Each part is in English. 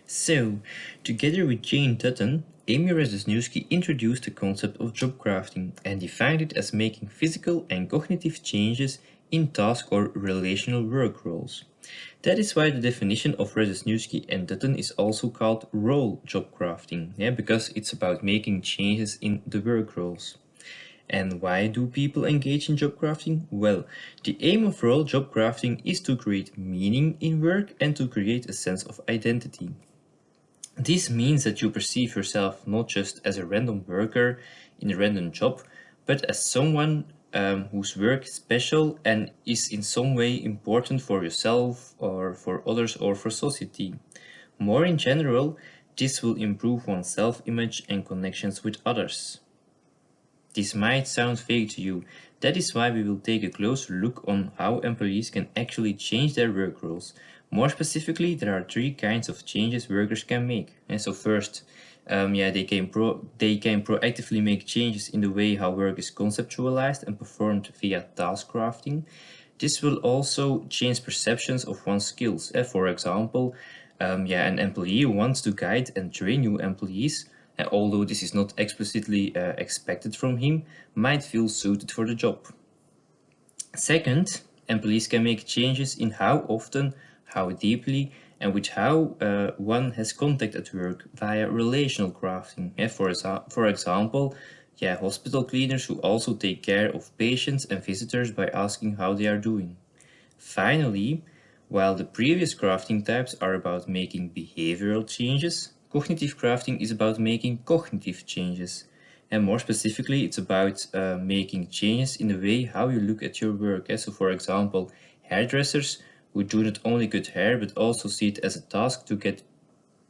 So, together with Jane Dutton, Amy Razusnewski introduced the concept of job crafting and defined it as making physical and cognitive changes in task or relational work roles. That is why the definition of Razusnewski and Dutton is also called role job crafting, because it's about making changes in the work roles. And why do people engage in job crafting? Well, the aim of role job crafting is to create meaning in work and to create a sense of identity. This means that you perceive yourself not just as a random worker in a random job, but as someone whose work is special and is in some way important for yourself or for others or for society. More in general, this will improve one's self-image and connections with others. This might sound vague to you. That is why we will take a closer look on how employees can actually change their work roles. More specifically, there are three kinds of changes workers can make. And so first, they can proactively make changes in the way how work is conceptualized and performed via task crafting. This will also change perceptions of one's skills. For example, an employee wants to guide and train new employees, although this is not explicitly expected from him, might feel suited for the job. Second, employees can make changes in how often, how deeply, and with how one has contact at work via relational crafting. For example, hospital cleaners who also take care of patients and visitors by asking how they are doing. Finally, while the previous crafting types are about making behavioral changes, cognitive crafting is about making cognitive changes. And more specifically, it's about making changes in the way how you look at your work. So, for example, hairdressers who do not only cut hair but also see it as a task to get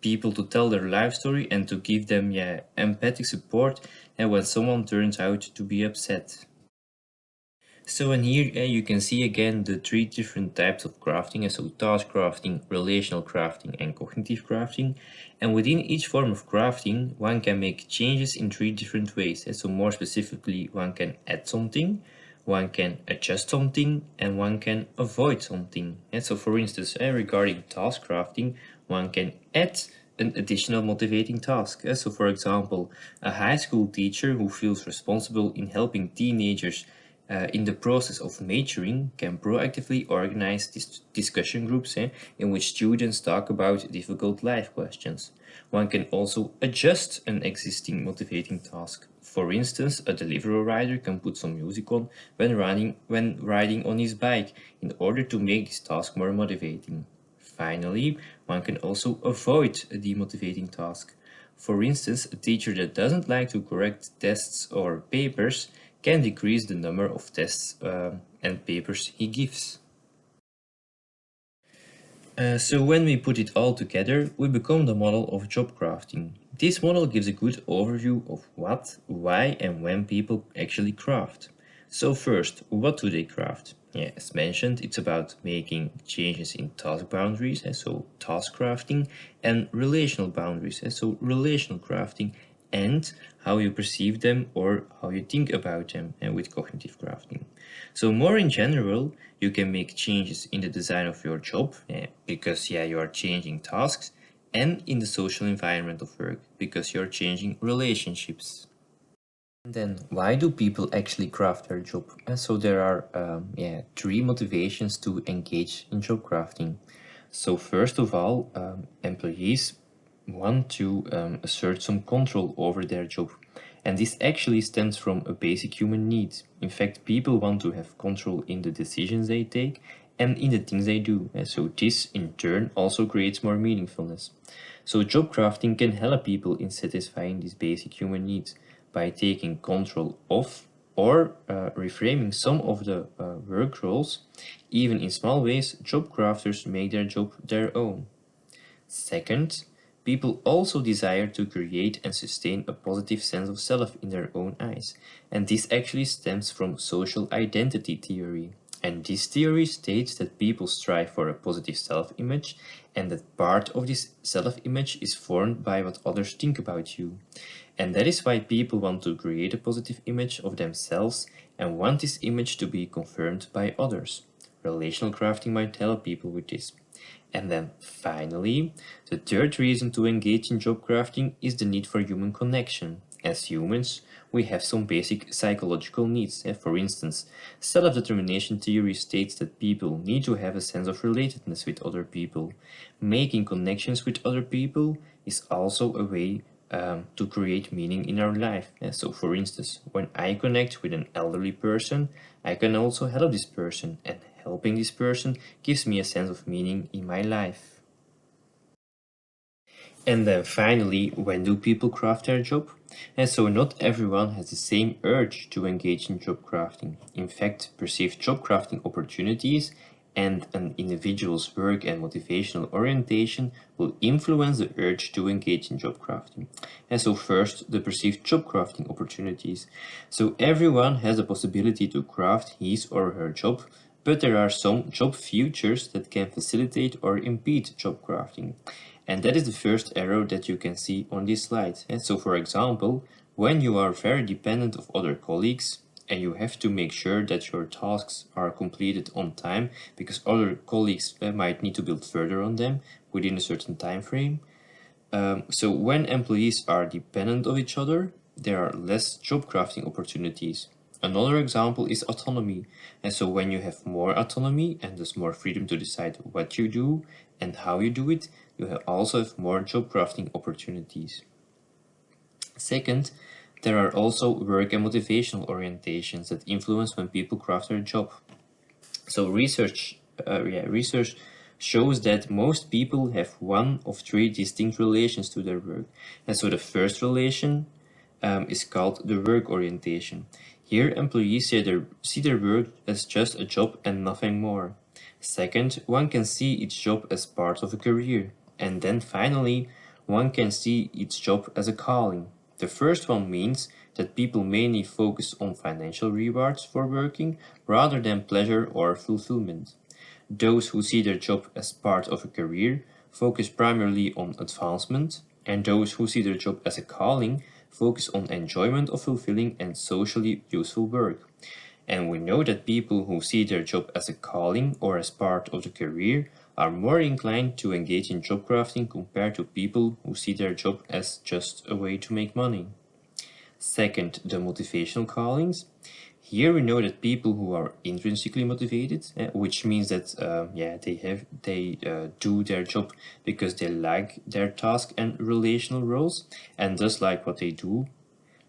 people to tell their life story and to give them empathic support and when someone turns out to be upset. So in here you can see again the three different types of crafting, so task crafting, relational crafting and cognitive crafting. And within each form of crafting, one can make changes in three different ways. So more specifically, one can add something, one can adjust something, and one can avoid something. And so for instance, regarding task crafting, one can add an additional motivating task. So for example, a high school teacher who feels responsible in helping teenagers in the process of majoring can proactively organize discussion groups in which students talk about difficult life questions. One can also adjust an existing motivating task. For instance, a delivery rider can put some music on when riding on his bike in order to make this task more motivating. Finally, one can also avoid a demotivating task. For instance, a teacher that doesn't like to correct tests or papers can decrease the number of tests and papers he gives. So when we put it all together, we become the model of job crafting. This model gives a good overview of what, why and when people actually craft. So first, what do they craft? As mentioned, it's about making changes in task boundaries, so task crafting, and relational boundaries, so relational crafting, and how you perceive them or how you think about them and with cognitive crafting. So more in general, you can make changes in the design of your job because you are changing tasks, and in the social environment of work because you're changing relationships. And then why do people actually craft their job? So there are three motivations to engage in job crafting. So first of all, employees want to assert some control over their job. And this actually stems from a basic human need. In fact, people want to have control in the decisions they take and in the things they do. And so this in turn also creates more meaningfulness. So job crafting can help people in satisfying these basic human needs by taking control of or reframing some of the work roles. Even in small ways, job crafters make their job their own. Second, people also desire to create and sustain a positive sense of self in their own eyes, and this actually stems from social identity theory. And this theory states that people strive for a positive self-image and that part of this self-image is formed by what others think about you. And that is why people want to create a positive image of themselves and want this image to be confirmed by others. Relational crafting might help people with this. And then finally, the third reason to engage in job crafting is the need for human connection. As humans, we have some basic psychological needs. For instance, self-determination theory states that people need to have a sense of relatedness with other people. Making connections with other people is also a way to create meaning in our life. So, for instance, when I connect with an elderly person, I can also help this person, and helping this person gives me a sense of meaning in my life. And then finally, when do people craft their job? And so not everyone has the same urge to engage in job crafting. In fact, perceived job crafting opportunities and an individual's work and motivational orientation will influence the urge to engage in job crafting. And so first, the perceived job crafting opportunities. So everyone has the possibility to craft his or her job, but there are some job futures that can facilitate or impede job crafting. And that is the first arrow that you can see on this slide. And so for example, when you are very dependent of other colleagues and you have to make sure that your tasks are completed on time because other colleagues might need to build further on them within a certain time frame. So when employees are dependent of each other, there are less job crafting opportunities. Another example is autonomy. And so when you have more autonomy and thus more freedom to decide what you do and how you do it, you also have more job crafting opportunities. Second, there are also work and motivational orientations that influence when people craft their job. So research shows that most people have one of three distinct relations to their work. And so the first relation is called the work orientation. Here, employees see their work as just a job and nothing more. Second, one can see each job as part of a career. And then finally, one can see each job as a calling. The first one means that people mainly focus on financial rewards for working rather than pleasure or fulfillment. Those who see their job as part of a career focus primarily on advancement, and those who see their job as a calling focus on enjoyment of fulfilling and socially useful work. And we know that people who see their job as a calling or as part of the career are more inclined to engage in job crafting compared to people who see their job as just a way to make money. Second, the motivational callings. Here we know that people who are intrinsically motivated, which means that they do their job because they like their task and relational roles, and thus like what they do,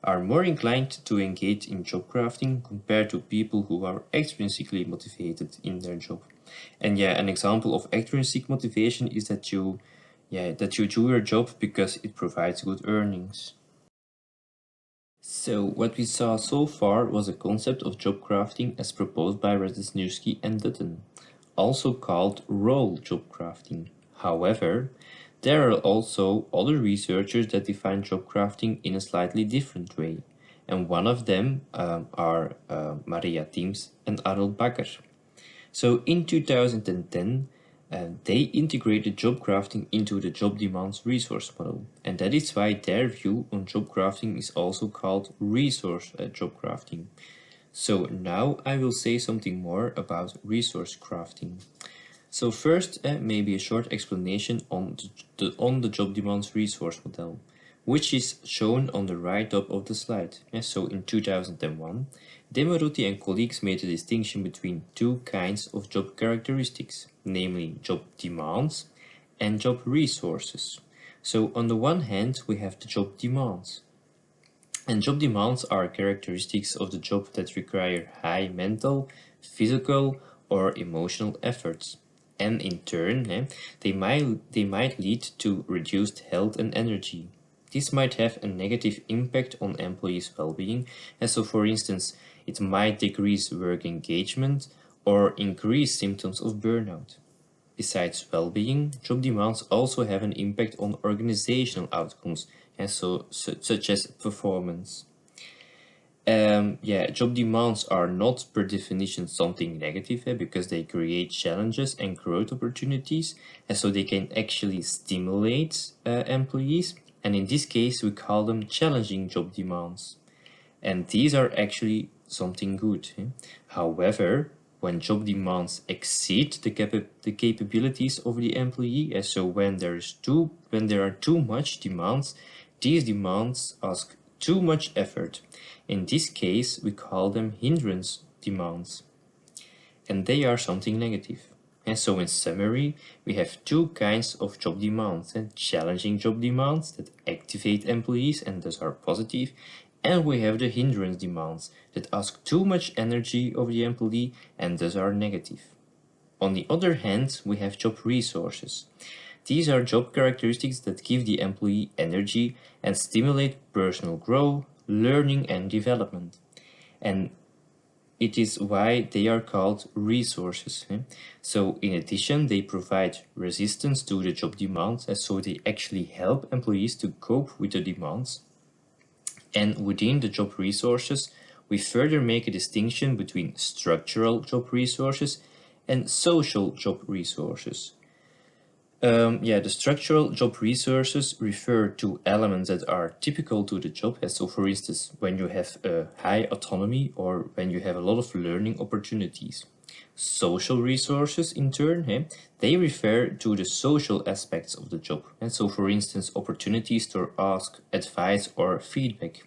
are more inclined to engage in job crafting compared to people who are extrinsically motivated in their job. And an example of extrinsic motivation is that you do your job because it provides good earnings. So what we saw so far was a concept of job crafting as proposed by Radzyniewski and Dutton, also called role job crafting. However, there are also other researchers that define job crafting in a slightly different way, and one of them are Maria Teams and Arnold Bakker. So in 2010, they integrated job crafting into the job demands resource model, and that is why their view on job crafting is also called resource job crafting. So now I will say something more about resource crafting. So first, maybe a short explanation on the job demands resource model, which is shown on the right top of the slide. So in 2001, Demeruti and colleagues made a distinction between two kinds of job characteristics, namely job demands and job resources. So on the one hand, we have the job demands. And job demands are characteristics of the job that require high mental, physical, or emotional efforts. And in turn, they might lead to reduced health and energy. This might have a negative impact on employees' well-being, and so for instance, it might decrease work engagement or increase symptoms of burnout. Besides well-being, job demands also have an impact on organizational outcomes, and such as performance. Job demands are not per definition something negative because they create challenges and growth opportunities, and so they can actually stimulate employees. And in this case, we call them challenging job demands. And these are actually something good. However, when job demands exceed the capabilities of the employee. And so when there are too much demands, these demands ask too much effort. In this case, we call them hindrance demands, and they are something negative. And so in summary, we have two kinds of job demands, and challenging job demands that activate employees and thus are positive, and we have the hindrance demands that ask too much energy of the employee and thus are negative. On the other hand, we have job resources. These are job characteristics that give the employee energy and stimulate personal growth, learning and development. And it is why they are called resources. So in addition, they provide resistance to the job demands, and so they actually help employees to cope with the demands. And within the job resources, we further make a distinction between structural job resources and social job resources. The structural job resources refer to elements that are typical to the job. So for instance, when you have a high autonomy or when you have a lot of learning opportunities. Social resources, in turn, they refer to the social aspects of the job. And so for instance, opportunities to ask advice or feedback.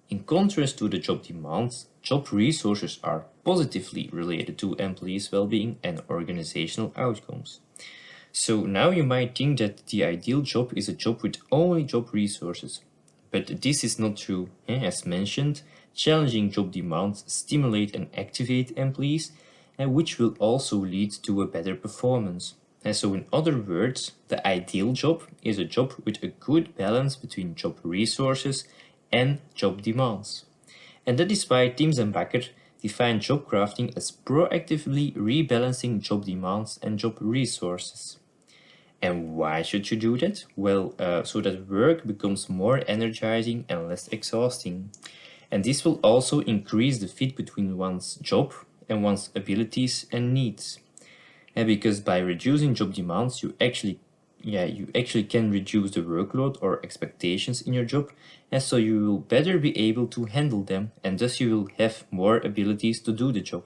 In contrast to the job demands, job resources are positively related to employees' well-being and organizational outcomes. So now you might think that the ideal job is a job with only job resources. But this is not true. As mentioned, challenging job demands stimulate and activate employees, which will also lead to a better performance. And so in other words, the ideal job is a job with a good balance between job resources and job demands. And that is why Teams and Bakker define job crafting as proactively rebalancing job demands and job resources. And why should you do that? Well, so that work becomes more energizing and less exhausting. And this will also increase the fit between one's job and one's abilities and needs. And because by reducing job demands, you actually can reduce the workload or expectations in your job, and so you will better be able to handle them, and thus you will have more abilities to do the job.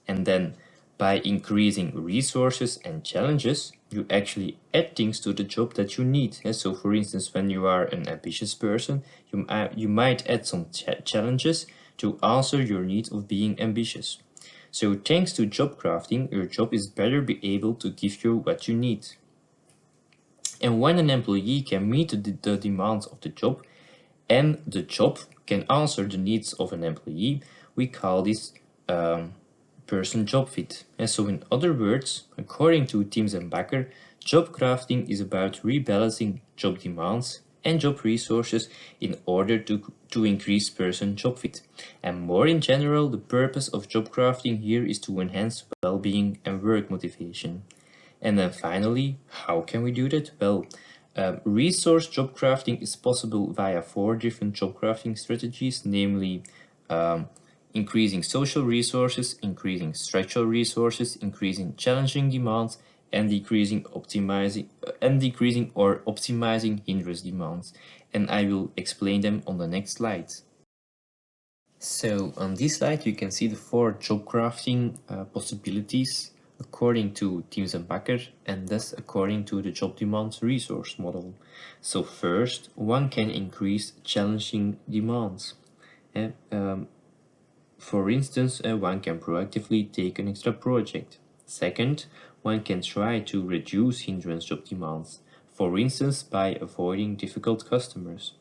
And then by increasing resources and challenges, you actually add things to the job that you need. And so for instance, when you are an ambitious person, you might add some challenges to answer your need of being ambitious. So thanks to job crafting, your job is better be able to give you what you need. And when an employee can meet the demands of the job and the job can answer the needs of an employee, we call this person job fit. And so in other words, according to Teams and Bakker, job crafting is about rebalancing job demands and job resources in order to increase person job fit. And more in general, the purpose of job crafting here is to enhance well-being and work motivation. And then finally, how can we do that? Well, resource job crafting is possible via 4 different job crafting strategies, namely increasing social resources, increasing structural resources, increasing challenging demands, and decreasing or optimizing hindrance demands. And I will explain them on the next slides. So on this slide, you can see the 4 job crafting possibilities according to Teams and Bakker, and thus according to the job demands resource model. So first, one can increase challenging demands. For instance, one can proactively take an extra project. Second, one can try to reduce hindrance job demands, for instance by avoiding difficult customers.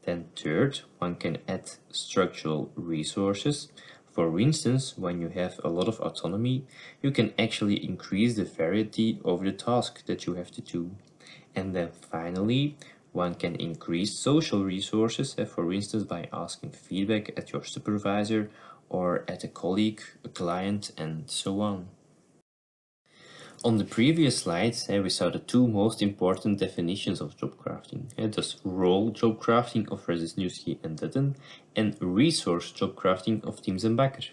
Then third, one can add structural resources. For instance, when you have a lot of autonomy, you can actually increase the variety of the task that you have to do. And then finally, one can increase social resources, for instance by asking feedback at your supervisor or at a colleague, a client, and so on. On the previous slides, we saw the 2 most important definitions of job crafting. Thus, role job crafting of Rebalancing and Dutton, and resource job crafting of Teams and Bakker.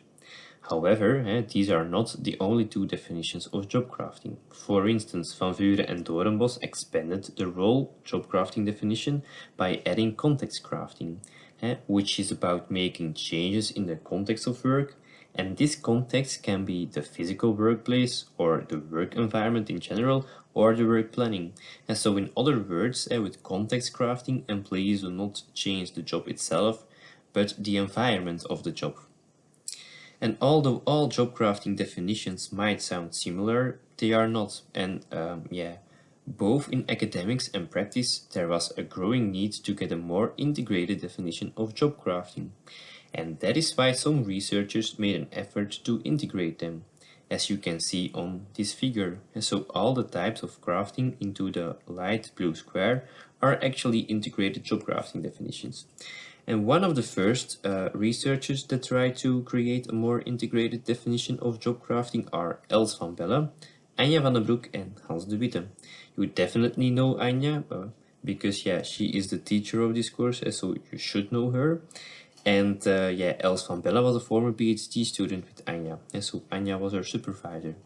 However, these are not the only 2 definitions of job crafting. For instance, Van Vuren and Doornbos expanded the role job crafting definition by adding context crafting, which is about making changes in the context of work, And this context can be the physical workplace or the work environment in general or the work planning. And so in other words, with context crafting, employees will not change the job itself, but the environment of the job. And although all job crafting definitions might sound similar, they are not. And both in academics and practice, there was a growing need to get a more integrated definition of job crafting. And that is why some researchers made an effort to integrate them, as you can see on this figure. And so all the types of crafting into the light blue square are actually integrated job crafting definitions. And one of the first researchers that tried to create a more integrated definition of job crafting are Els van Belle, Anja van den Broek, and Hans de Witte. You definitely know Anja, because she is the teacher of this course, so you should know her. And Els van Belle was a former PhD student with Anja, and so Anja was her supervisor.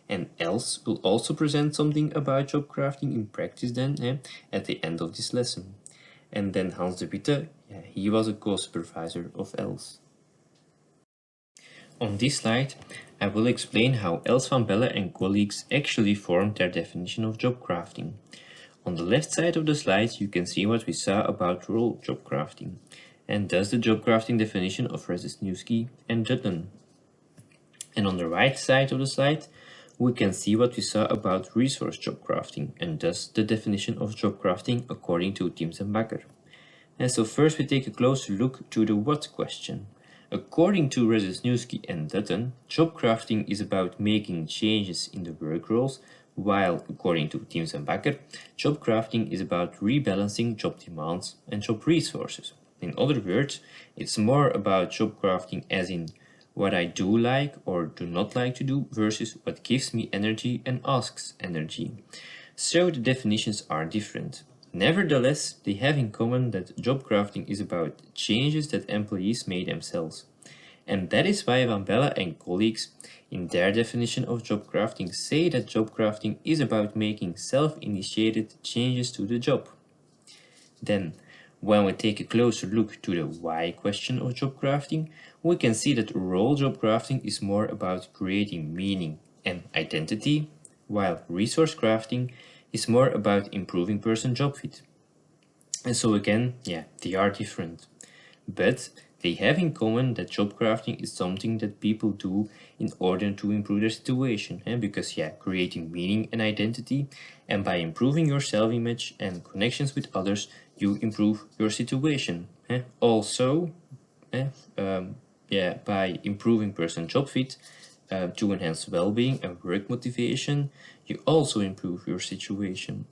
And Els will also present something about job crafting in practice then, at the end of this lesson. And then Hans de Witte, he was a co-supervisor of Els. On this slide, I will explain how Els van Belle and colleagues actually formed their definition of job crafting. On the left side of the slide, you can see what we saw about role job crafting, and thus the job crafting definition of Resniewski and Dutton. And on the right side of the slide, we can see what we saw about resource job crafting, and thus the definition of job crafting according to Teams and Bakker. And so first we take a closer look to the what question. According to Resniewski and Dutton, job crafting is about making changes in the work roles, while according to Teams and Bakker, job crafting is about rebalancing job demands and job resources. In other words, it's more about job crafting as in what I do like or do not like to do versus what gives me energy and asks energy. So the definitions are different. Nevertheless, they have in common that job crafting is about changes that employees made themselves. And that is why Van Belle and colleagues, in their definition of job crafting, say that job crafting is about making self-initiated changes to the job. Then, when we take a closer look to the why question of job crafting, we can see that role job crafting is more about creating meaning and identity, while resource crafting is more about improving person job fit. And so again, they are different. But they have in common that job crafting is something that people do in order to improve their situation. Because creating meaning and identity, and by improving your self-image and connections with others, you improve your situation. Also, by improving person job fit, to enhance well-being and work motivation, you also improve your situation.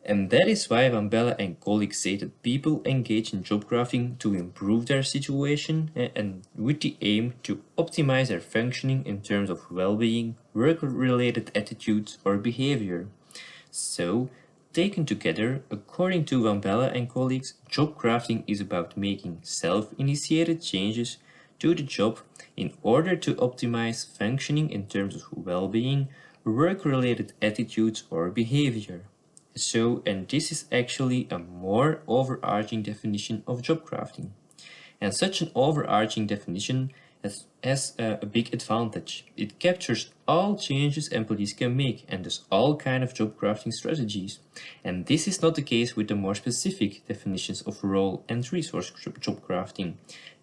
And that is why Van Belle and colleagues say that people engage in job crafting to improve their situation and with the aim to optimize their functioning in terms of well-being, work-related attitudes or behavior. So, taken together, according to Van Belle and colleagues, job crafting is about making self-initiated changes to the job in order to optimize functioning in terms of well-being, work-related attitudes or behavior. So, and this is actually a more overarching definition of job crafting. And such an overarching definition has a big advantage. It captures all changes employees can make and thus all kind of job crafting strategies. And this is not the case with the more specific definitions of role and resource job crafting.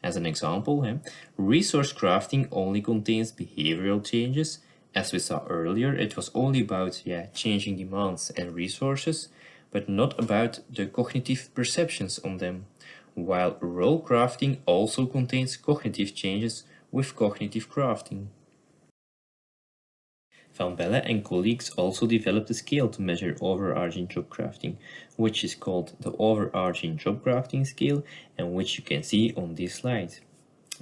As an example, resource crafting only contains behavioral changes. As we saw earlier, it was only about changing demands and resources, but not about the cognitive perceptions on them, while role crafting also contains cognitive changes with cognitive crafting. Van Belle and colleagues also developed a scale to measure overarching job crafting, which is called the Overarching Job Crafting Scale, and which you can see on this slide.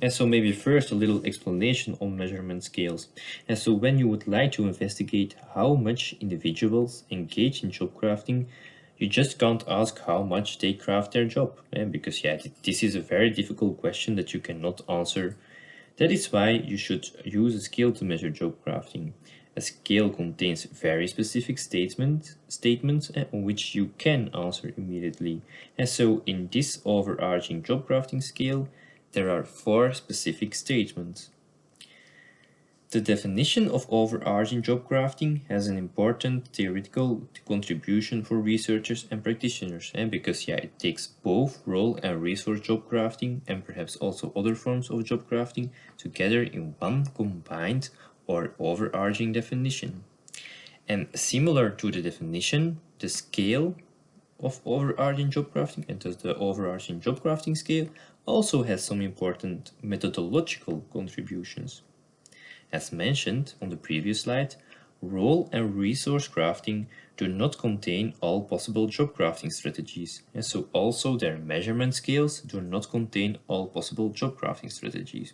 And so maybe first a little explanation on measurement scales. And so when you would like to investigate how much individuals engage in job crafting, you just can't ask how much they craft their job. Because this is a very difficult question that you cannot answer. That is why you should use a scale to measure job crafting. A scale contains very specific statements on which you can answer immediately. And so in this overarching job crafting scale, there are 4 specific statements. The definition of overarching job crafting has an important theoretical contribution for researchers and practitioners, and because it takes both role and resource job crafting and perhaps also other forms of job crafting together in one combined or overarching definition. And similar to the definition, the scale of overarching job crafting, and thus the overarching job crafting scale, also has some important methodological contributions. As mentioned on the previous slide, role and resource crafting do not contain all possible job crafting strategies, and so also their measurement scales do not contain all possible job crafting strategies.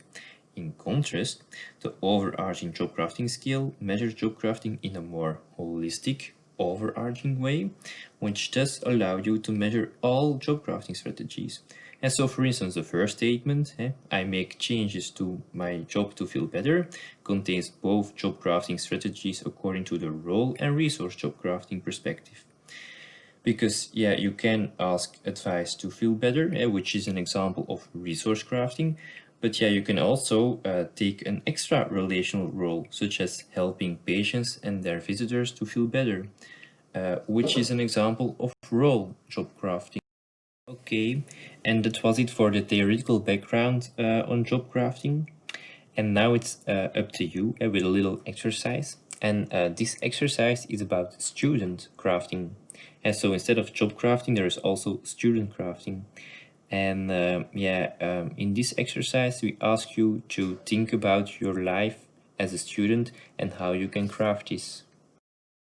In contrast, the overarching job crafting scale measures job crafting in a more holistic, overarching way, which does allow you to measure all job crafting strategies. And so, for instance, the first statement, I make changes to my job to feel better, contains both job crafting strategies according to the role and resource job crafting perspective. Because, you can ask advice to feel better, which is an example of resource crafting, but you can also take an extra relational role, such as helping patients and their visitors to feel better, which is an example of role job crafting. Okay, and that was it for the theoretical background on job crafting. And now it's up to you with a little exercise. And this exercise is about student crafting. And so instead of job crafting, there is also student crafting. And in this exercise, we ask you to think about your life as a student and how you can craft this.